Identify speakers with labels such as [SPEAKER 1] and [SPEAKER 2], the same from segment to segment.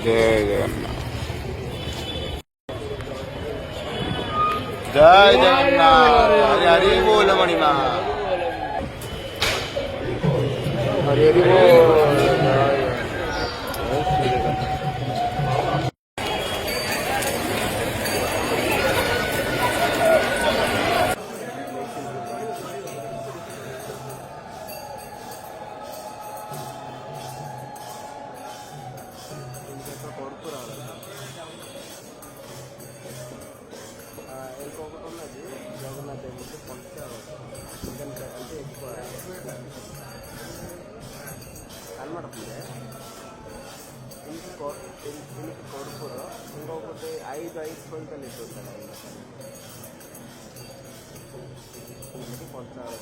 [SPEAKER 1] जय जगन्नाथ जय जगन्नाथ हरि हरि बोल मणिमा हरि हरि बोल ఇంకొకటి ఉన్నది జగన్నాథ్ దేవుడికి పంచారు అంటే ఎక్కువ కనబడుతుంది ఇంటికి కొడుకురు ఇంకొకటి ఐదు కొంచెం ఇస్తుంటాడు ఇంటికి పంచారు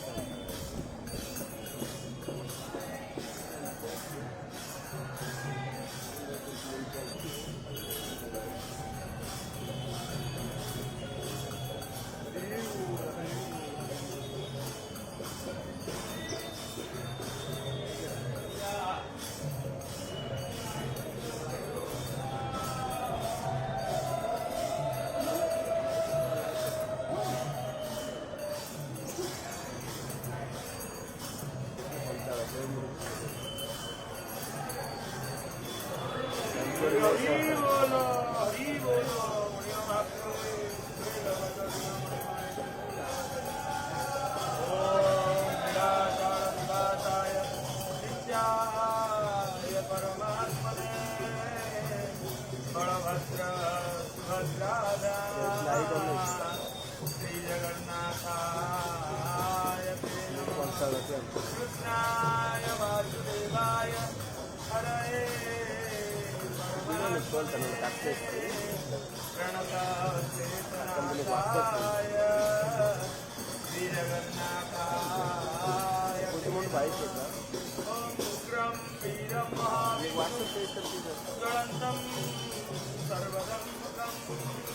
[SPEAKER 1] कृष्णाय वासुदेवाय हरे प्रणताय श्री जगन्नाथाय उग्रं वीरं महावीरं ज्वलन्तं सर्वदं